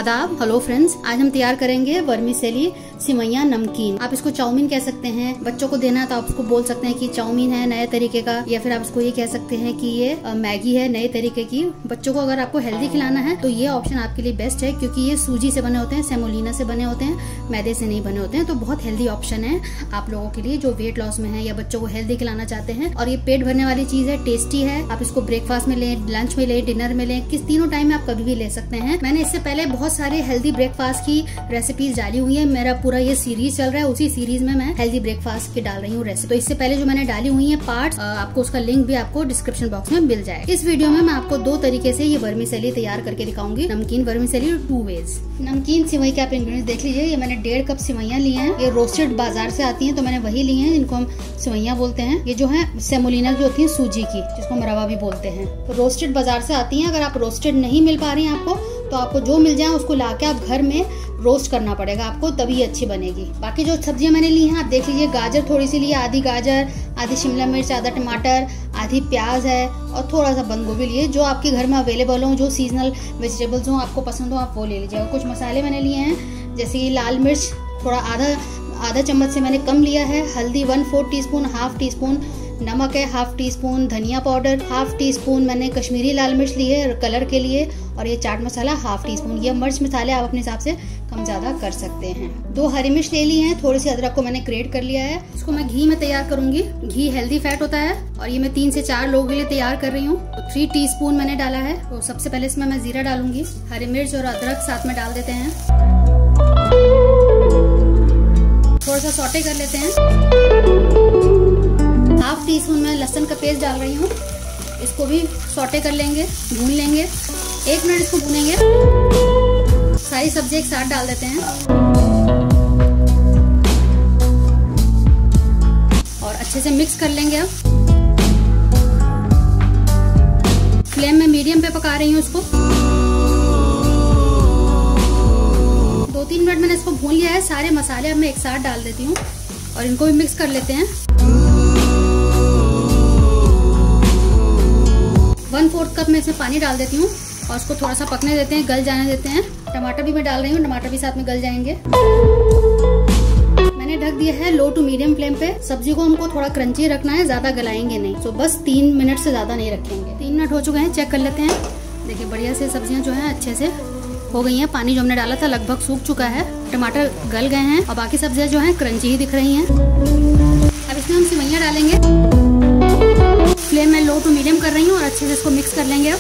आदाब, hello friends. आज हम तैयार करेंगे वर्मीसेली सिवैया नमकीन। आप इसको चाउमीन कह सकते हैं। बच्चों को देना है तो आप उसको बोल सकते हैं कि चाउमीन है नए तरीके का, या फिर आप इसको ये कह सकते हैं कि ये मैगी है नए तरीके की। बच्चों को अगर आपको हेल्दी खिलाना है तो ये ऑप्शन आपके लिए बेस्ट है, क्योंकि ये सूजी से बने होते हैं, सेमोलिना से बने होते हैं, मैदे से नहीं बने होते हैं। तो बहुत हेल्दी ऑप्शन है आप लोगों के लिए जो वेट लॉस में है या बच्चों को हेल्दी खिलाना चाहते हैं। और ये पेट भरने वाली चीज है, टेस्टी है। आप इसको ब्रेकफास्ट में लें, लंच में लें, डिनर में लें, किस तीनों टाइम में आप कभी भी ले सकते हैं। मैंने इससे पहले बहुत सारे हेल्दी ब्रेकफास्ट की रेसिपीज डाली हुई है। मेरा पूरा ये सीरीज चल रहा है, उसी सीरीज में मैं हेल्दी ब्रेकफास्ट की डाल रही हूँ रेसिपी। तो इससे पहले जो मैंने डाली हुई है पार्ट्स, आपको उसका लिंक भी आपको डिस्क्रिप्शन बॉक्स में मिल जाएगा। इस वीडियो में मैं आपको दो तरीके से ये वर्मीसेली तैयार करके दिखाऊंगी। नमकीन वर्मीसेली 2 वेज। नमकीन सिवई के आप इंग्रेडिएंट्स देख लीजिए। ये मैंने 1.5 कप सिवैया लिए हैं। ये रोस्टेड बाजार से आती हैं तो मैंने वही ली हैं, जिनको हम सिवैया बोलते हैं। ये जो है सेमोलिना जो होती है सूजी की, जिसको हम रवा भी बोलते हैं। तो रोस्टेड बाजार से आती हैं। अगर आप रोस्टेड नहीं मिल पा रही हैं आपको, तो आपको जो मिल जाए उसको लाके आप घर में रोस्ट करना पड़ेगा आपको, तभी अच्छी बनेगी। बाकी जो सब्जियां मैंने ली हैं आप देख लीजिए। गाजर थोड़ी सी ली है, आधी गाजर, आधी शिमला मिर्च, आधा टमाटर, आधी प्याज है, और थोड़ा सा बंद गोभी लिए। जो आपके घर में अवेलेबल हो, जो सीजनल वेजिटेबल्स हो आपको पसंद हो, आप वो ले लीजिएगा। कुछ मसाले मैंने लिए हैं, जैसे कि लाल मिर्च थोड़ा आधा चम्मच से मैंने कम लिया है, हल्दी 1/4 टीस्पून, हाफ टी स्पून नमक है, हाफ टी स्पून धनिया पाउडर, हाफ टी स्पून मैंने कश्मीरी लाल मिर्च ली है कलर के लिए, और ये chaat masala half tea spoon. ये मिर्च मसाले आप अपने हिसाब से कम ज्यादा कर सकते हैं। 2 हरी मिर्च ले ली हैं, थोड़ी सी अदरक को मैंने ग्रेट कर लिया है। इसको मैं घी में तैयार करूंगी। घी हेल्दी फैट होता है, और ये मैं 3 से 4 लोगों के लिए तैयार कर रही हूँ। तो 3 टीस्पून मैंने डाला है। तो सबसे पहले इसमें मैं जीरा डालूंगी। हरी मिर्च और अदरक साथ में डाल देते हैं, थोड़ा सा सौटे कर लेते हैं। हाफ टी स्पून में लहसुन का पेस्ट डाल रही हूँ। इसको भी सौटे कर लेंगे, भून लेंगे। 1 मिनट इसको भूनेंगे। सारी सब्जी एक साथ डाल देते हैं और अच्छे से मिक्स कर लेंगे। अब फ्लेम में मीडियम पे पका रही हूँ इसको। 2-3 मिनट मैंने इसको भून लिया है। सारे मसाले अब मैं एक साथ डाल देती हूँ और इनको भी मिक्स कर लेते हैं। 1/4 कप में इसमें पानी डाल देती हूँ और उसको थोड़ा सा पकने देते हैं, गल जाने देते हैं। टमाटर भी मैं डाल रही हूँ, टमाटर भी साथ में गल जाएंगे। मैंने ढक दिया है लो टू मीडियम फ्लेम पे। सब्जी को हमको थोड़ा क्रंची रखना है, ज्यादा गलाएंगे नहीं। तो बस 3 मिनट से ज्यादा नहीं रखेंगे। 3 मिनट हो चुके हैं, चेक कर लेते हैं। देखिए बढ़िया से सब्जियां जो है अच्छे से हो गई हैं। पानी जो हमने डाला था लगभग सूख चुका है, टमाटर गल गए हैं और बाकी सब्जियां जो है क्रंची ही दिख रही हैं। अब इसमें हम सिवैया डालेंगे। फ्लेम में लो टू मीडियम कर रही हूँ और अच्छे से इसको मिक्स कर लेंगे। अब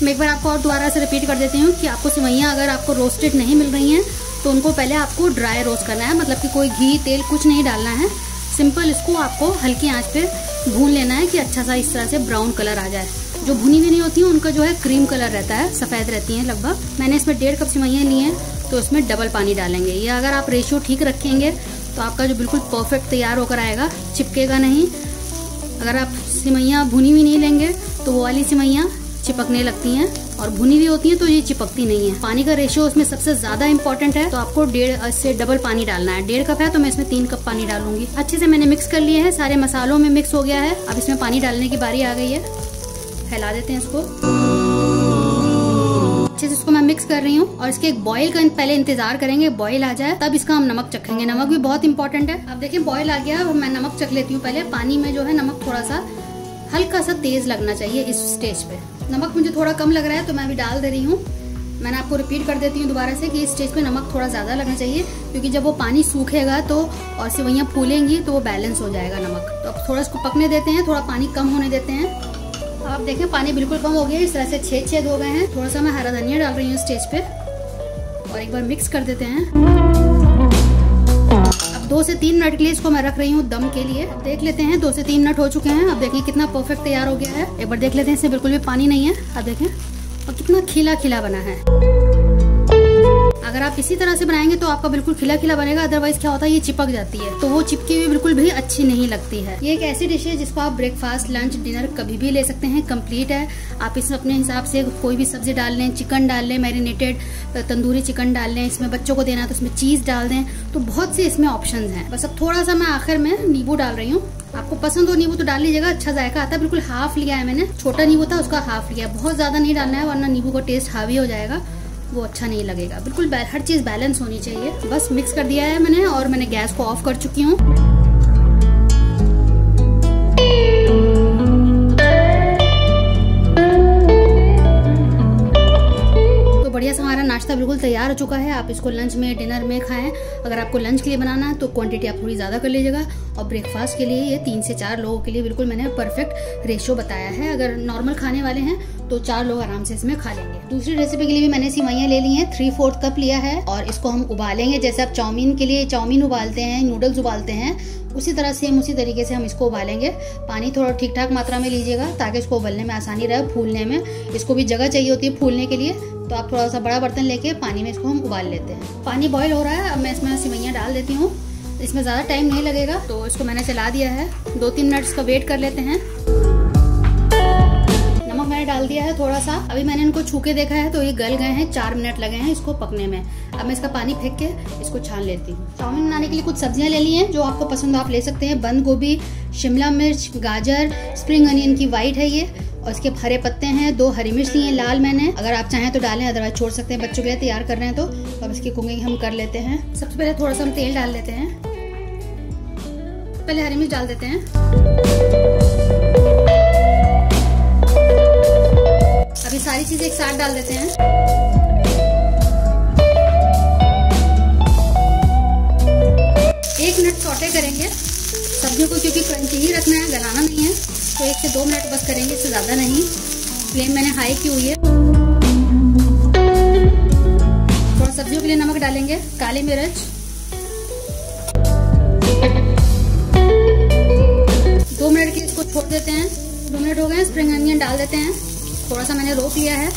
मैं एक बार आपको और दोबारा से रिपीट कर देती हूँ कि आपको सिवैया अगर आपको रोस्टेड नहीं मिल रही हैं तो उनको पहले आपको ड्राई रोस्ट करना है, मतलब कि कोई घी तेल कुछ नहीं डालना है। सिंपल इसको आपको हल्की आंच पे भून लेना है कि अच्छा सा इस तरह से ब्राउन कलर आ जाए। जो भुनी हुई नहीं होती है उनका जो है क्रीम कलर रहता है, सफेद रहती है लगभग। मैंने इसमें 1.5 कप सिवैया ली है, तो इसमें डबल पानी डालेंगे। ये अगर आप रेशियो ठीक रखेंगे तो आपका जो बिल्कुल परफेक्ट तैयार होकर आएगा, चिपकेगा नहीं। अगर आप सिवैया भुनी हुई नहीं लेंगे तो वो वाली सिवैया चिपकने लगती हैं, और भुनी हुई होती हैं तो ये चिपकती नहीं है। पानी का रेशियो उसमें सबसे ज्यादा इंपॉर्टेंट है, तो आपको 1.5 से डबल पानी डालना है। 1.5 कप है तो मैं इसमें 3 कप पानी डालूंगी। अच्छे से मैंने मिक्स कर लिए हैं, सारे मसालों में मिक्स हो गया है। अब इसमें पानी डालने की बारी आ गई है। फैला देते हैं इसको। अच्छे से इसको मैं मिक्स कर रही हूँ और इसके एक बॉईल का पहले इंतजार करेंगे। बॉईल आ जाए तब इसका हम नमक चखेंगे। नमक भी बहुत इंपॉर्टेंट है। अब देखिए बॉईल आ गया, अब मैं नमक चख लेती हूँ। पहले पानी में जो है नमक थोड़ा सा हल्का सा तेज लगना चाहिए इस स्टेज पे। नमक मुझे थोड़ा कम लग रहा है तो मैं अभी डाल दे रही हूँ। मैंने आपको रिपीट कर देती हूँ दोबारा से कि इस स्टेज पे नमक थोड़ा ज्यादा लगना चाहिए, क्योंकि जब वो पानी सूखेगा तो और सिवैयां फूलेंगी तो वो बैलेंस हो जाएगा नमक। तो अब थोड़ा इसको पकने देते हैं, थोड़ा पानी कम होने देते हैं। आप देखें पानी बिल्कुल कम हो गया, इस तरह से छेद हो गए हैं। थोड़ा सा मैं हरा धनिया डाल रही हूँ स्टेज पे और एक बार मिक्स कर देते हैं। अब 2 से 3 मिनट के लिए इसको मैं रख रही हूँ दम के लिए। देख लेते हैं 2 से 3 मिनट हो चुके हैं। अब देखिए कितना परफेक्ट तैयार हो गया है। एक बार देख लेते हैं, इसमें बिल्कुल भी पानी नहीं है। अब देखें और कितना खिला खिला बना है। अगर आप इसी तरह से बनाएंगे तो आपका बिल्कुल खिला खिला बनेगा, अदरवाइज क्या होता है ये चिपक जाती है, तो वो चिपकी हुई बिल्कुल भी अच्छी नहीं लगती है। ये एक ऐसी डिश है जिसको आप ब्रेकफास्ट, लंच, डिनर कभी भी ले सकते हैं, कंप्लीट है। आप इसमें अपने हिसाब से कोई भी सब्जी डाल लें, चिकन डाल लें, मैरिनेटेड तंदूरी चिकन डाल लें, इसमें बच्चों को देना तो इसमें चीज डाल दें, तो बहुत से इसमें ऑप्शंस हैं। बस अब थोड़ा सा मैं आखिर में नींबू डाल रही हूँ। आपको पसंद हो नींबू तो डाल लीजिएगा, अच्छा जायका आता है। बिल्कुल हाफ लिया है मैंने, छोटा नींबू था उसका हाफ लिया, बहुत ज्यादा नहीं डालना है वरना नींबू का टेस्ट हावी हो जाएगा, वो अच्छा नहीं लगेगा। बिल्कुल हर चीज बैलेंस होनी चाहिए। बस मिक्स कर दिया है मैंने और मैंने गैस को ऑफ कर चुकी हूँ। बढ़िया से हमारा नाश्ता बिल्कुल तैयार हो चुका है। आप इसको लंच में, डिनर में खाएं। अगर आपको लंच के लिए बनाना है तो क्वांटिटी आप थोड़ी ज़्यादा कर लीजिएगा, और ब्रेकफास्ट के लिए ये 3 से 4 लोगों के लिए बिल्कुल मैंने परफेक्ट रेशियो बताया है। अगर नॉर्मल खाने वाले हैं तो 4 लोग आराम से इसमें खा लेंगे। दूसरी रेसिपी के लिए भी मैंने सेवइयां ले ली हैं, 3/4 कप लिया है, और इसको हम उबालेंगे। जैसे आप चाउमीन के लिए चाउमीन उबालते हैं, नूडल्स उबालते हैं, उसी तरह सेम उसी तरीके से हम इसको उबालेंगे। पानी थोड़ा ठीक ठाक मात्रा में लीजिएगा ताकि इसको उबलने में आसानी रहे, फूलने में। इसको भी जगह चाहिए होती है फूलने के लिए, तो आप थोड़ा सा बड़ा बर्तन लेके पानी में इसको हम उबाल लेते हैं। पानी बॉईल हो रहा है, अब मैं इसमें सेवइयां डाल देती हूँ। इसमें ज़्यादा टाइम नहीं लगेगा, तो इसको मैंने चला दिया है। 2-3 मिनट इसका वेट कर लेते हैं। नमक मैंने डाल दिया है थोड़ा सा। अभी मैंने इनको छू के देखा है तो ये गल गए हैं, 4 मिनट लगे हैं इसको पकने में। अब मैं इसका पानी फेंक के इसको छान लेती हूँ। चाउमीन बनाने के लिए कुछ सब्जियां ले ली हैं, जो आपको पसंद हो आप ले सकते हैं। बंद गोभी, शिमला मिर्च, गाजर, स्प्रिंग अनियन की वाइट है ये, और इसके हरे पत्ते हैं। 2 हरी मिर्च ली हैं लाल मैंने, अगर आप चाहें तो डालें, अदरवाइज छोड़ सकते हैं। बच्चों के लिए तैयार कर रहे हैं तो अब इसकी कुकिंग हम कर लेते हैं। सबसे पहले थोड़ा सा हम तेल डाल लेते हैं। पहले हरी मिर्च डाल देते हैं। अभी सारी चीजें एक साथ डाल देते हैं। एक मिनट सौटे करेंगे सब्जियों को, क्योंकि क्रंची ही रखना है, गलाना नहीं है, तो 1 से 2 मिनट बस करेंगे, इससे ज्यादा नहीं। फ्लेम मैंने हाई की हुई है। थोड़ा सब्जियों के लिए नमक डालेंगे, काली मिर्च, 2 मिनट के इसको छोड़ देते हैं। 2 मिनट हो गए, स्प्रिंग अनियन डाल देते हैं। थोड़ा सा मैंने रोक लिया है।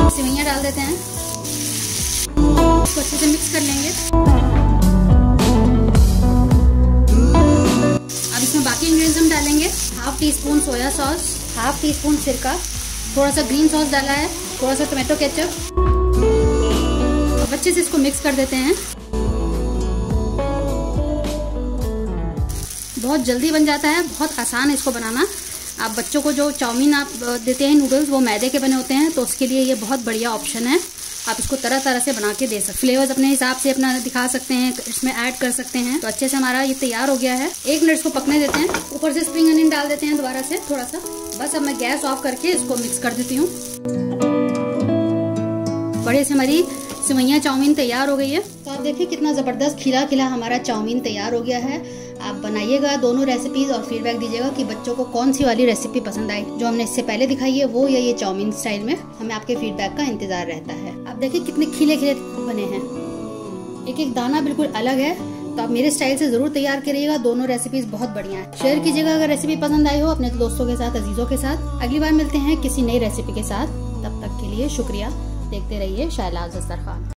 सेवइयां डाल देते हैं, इसको अच्छे से मिक्स कर लेंगे। अब इसमें बाकी इंग्रेडिएंट्स हम डालेंगे। 1/2 टीस्पून सोया सॉस, 1/2 टीस्पून सिरका, थोड़ा सा ग्रीन सॉस डाला है, थोड़ा सा टोमेटो केचप। अब अच्छे से इसको मिक्स कर देते हैं। बहुत जल्दी बन जाता है, बहुत आसान है इसको बनाना। आप बच्चों को जो चाउमीन आप देते हैं नूडल्स, वो मैदे के बने होते हैं, तो उसके लिए ये बहुत बढ़िया ऑप्शन है। आप इसको तरह तरह से बना के दे सकते हैं। फ्लेवर्स अपने हिसाब से अपना दिखा सकते हैं, इसमें ऐड कर सकते हैं। तो अच्छे से हमारा ये तैयार हो गया है। 1 मिनट इसको पकने देते हैं। ऊपर से स्प्रिंग अनियन डाल देते हैं दोबारा से थोड़ा सा। बस अब मैं गैस ऑफ करके इसको मिक्स कर देती हूँ। बड़े से हमारी सेवइयां चाउमीन तैयार हो गई है। तो आप देखिए कितना जबरदस्त खिला खिला हमारा चाउमीन तैयार हो गया है। आप बनाइएगा दोनों रेसिपीज और फीडबैक दीजिएगा कि बच्चों को कौन सी वाली रेसिपी पसंद आई, जो हमने इससे पहले दिखाई है वो या ये चाउमीन स्टाइल में। हमें आपके फीडबैक का इंतजार रहता है। आप देखिए कितने खिले खिले बने हैं, एक एक दाना बिल्कुल अलग है। तो आप मेरे स्टाइल से जरूर तैयार करिएगा। दोनों रेसिपीज बहुत बढ़िया है। शेयर कीजिएगा अगर रेसिपी पसंद आई हो अपने दोस्तों के साथ, अजीजों के साथ। अगली बार मिलते हैं किसी नई रेसिपी के साथ। तब तक के लिए शुक्रिया। देखते रहिए शायलाज़ दस्तरखान।